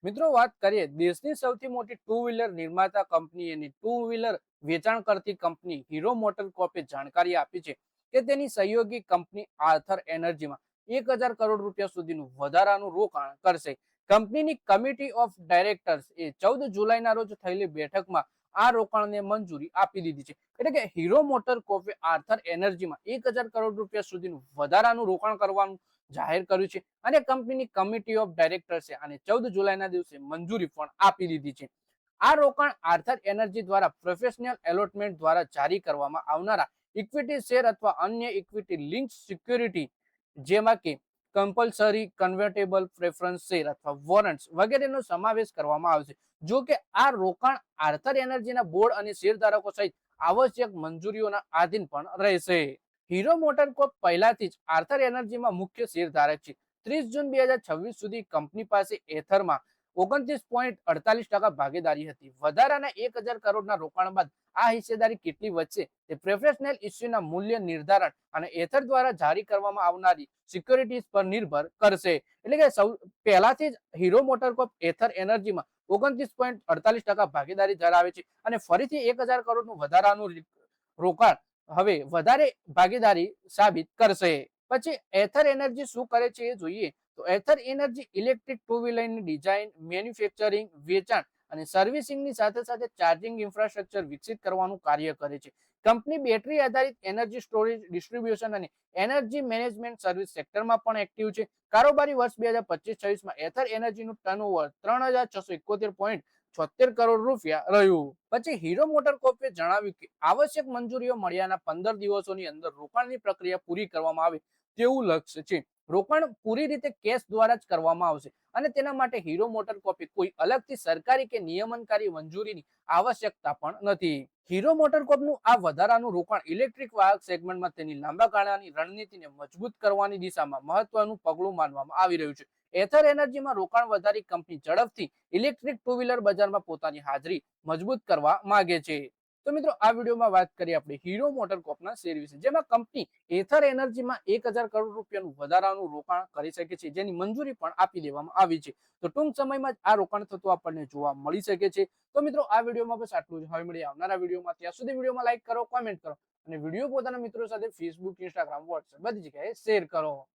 મિત્રો વાત કરીએ દેશની સૌથી મોટી ટુ વ્હીલર નિર્માતા કંપની અને ટુ વ્હીલર વેચાણ કરતી કંપની હીરો મોટર કોર્પે જાણકારી આપી છે કે તેની સહયોગી કંપની આર્થર એનર્જીમાં 1,000 કરોડ રૂપિયા સુધીનું વધારાનું રોકાણ કરશે. કંપનીની કમિટી ઓફ ડાયરેક્ટર્સ એ 14 જુલાઈના રોજ થયેલી બેઠકમાં આ રોકાણને મંજૂરી આપી દીધી છે. એટલે કે હીરો મોટર કોર્પે આર્થર એનર્જીમાં 1,000 કરોડ રૂપિયા સુધીનું વધારાનું રોકાણ કરવાનું જાહેર કર્યું છે અને કંપનીની કમિટી ઓફ ડાયરેક્ટર્સે આને 14 જુલાઈના દિવસે મંજૂરી પણ આપી દીધી છે. આ રોકાણ આર્થર એનર્જી દ્વારા પ્રોફેશનલ એલોટમેન્ટ દ્વારા જારી કરવામાં આવનારા ઇક્વિટી શેર અથવા અન્ય ઇક્વિટી લિંક સિક્યુરિટી જેમાં કે કમ્પલસરી કન્વર્ટેબલ પ્રેફરન્સ શેર અથવા વોરંટ્સ વગેરેનો સમાવેશ કરવામાં આવશે. જો કે આ રોકાણ આર્થર એનર્જીના બોર્ડ અને શેરધારકો સહિત આવશ્યક મંજૂરીઓના આધીન પણ રહેશે. હીરો મોટર કોર્પ પહેલાથી જ આર્થર એનર્જીમાં મુખ્ય શેરધારક છે. 30 જૂન 2026 સુધી કંપની પાસે એથરમાં 29.48% ભાગીદારી હતી. વધારાના 1,000 કરોડના રોકાણ બાદ આ હિસ્સેદારી કેટલી વધશે તે પ્રેફરન્શિયલ ઇસ્યુના મૂલ્ય નિર્ધારણ અને એથર દ્વારા જારી કરવામાં આવનારી સિક્યોરિટીઝ પર નિર્ભર કરશે. એટલે કે પહેલાથી જ હીરો મોટર કોર્પ એથર એનર્જીમાં 29.48% ભાગીદારી ધરાવે છે અને ફરીથી 1,000 કરોડનું વધારાનું રોકાણ હવે વધારે ભાગીદારી સાબિત કરશે. પછી એથર એનર્જી શું કરે છે એ જોઈએ તો એથર એનર્જી ઇલેક્ટ્રિક ટુ વ્હીલરની ડિઝાઇન, મેન્યુફેક્ચરિંગ, વેચાણ અને સર્વિસિંગની સાથે સાથે ચાર્જિંગ ઇન્ફ્રાસ્ટ્રક્ચર વિકસિત કરવાનું કાર્ય કરે છે. કંપની બેટરી આધારિત એનર્જી સ્ટોરેજ, ડિસ્ટ્રીબ્યુશન અને એનર્જી મેનેજમેન્ટ સર્વિસ સેક્ટરમાં પણ એક્ટિવ છે. કારોબારી વર્ષ 2025-26માં એથર એનર્જીનું ટર્નઓવર 3,671.76 કરોડ રૂપિયા રહ્યું. પછી હીરો મોટર કોર્પે જણાવ્યું કે આવશ્યક મંજૂરીઓ મળ્યાના 15 દિવસોની અંદર રોકાણની પ્રક્રિયા પૂરી કરવામાં આવે તેવું લક્ષ્ય છે. રોકાણ પૂરી રીતે કેશ દ્વારા જ કરવામાં આવશે અને તેના માટે હીરો મોટર કોર્પે કોઈ અલગથી સરકારી કે નિયમનકારી મંજૂરીની આવશ્યકતા પણ નથી. હીરો મોટર કોર્પનું આ વધારાનું રોકાણ ઇલેક્ટ્રિક વાહક સેગમેન્ટમાં તેની લાંબા ગાળાની રણનીતિને મજબૂત કરવાની દિશામાં મહત્વનું પગલું માનવામાં આવી રહ્યું છે. એથર એનર્જીમાં રોકાણ વધારી કંપની ઝડપથી ઇલેક્ટ્રિક ટુ વ્હીલર બજારમાં પોતાની હાજરી મજબૂત કરવા માંગે છે. તો મિત્રો આ વિડીયોમાં વાત કરીએ આપણે હીરો મોટર કોર્પના શેર વિશે, જેમાં કંપની એથર એનર્જીમાં 1,000 કરોડ રૂપિયાનું વધારાનું રોકાણ કરી શકે છે, જેની મંજૂરી પણ આપી દેવામાં આવી છે. તો ટૂંક સમયમાં જ આ રોકાણ થતું આપણને જોવા મળી શકે છે. તો મિત્રો આ વિડીયોમાં બસ આટલું જ. હવે મળીએ આવનારા વિડીયોમાં. ત્યાં સુધી વિડીયોમાં લાઈક કરો, કોમેન્ટ કરો અને વિડીયો પોતાના મિત્રો સાથે ફેસબુક, ઇન્સ્ટાગ્રામ, વોટ્સએપ બધી જગ્યાએ શેર કરો.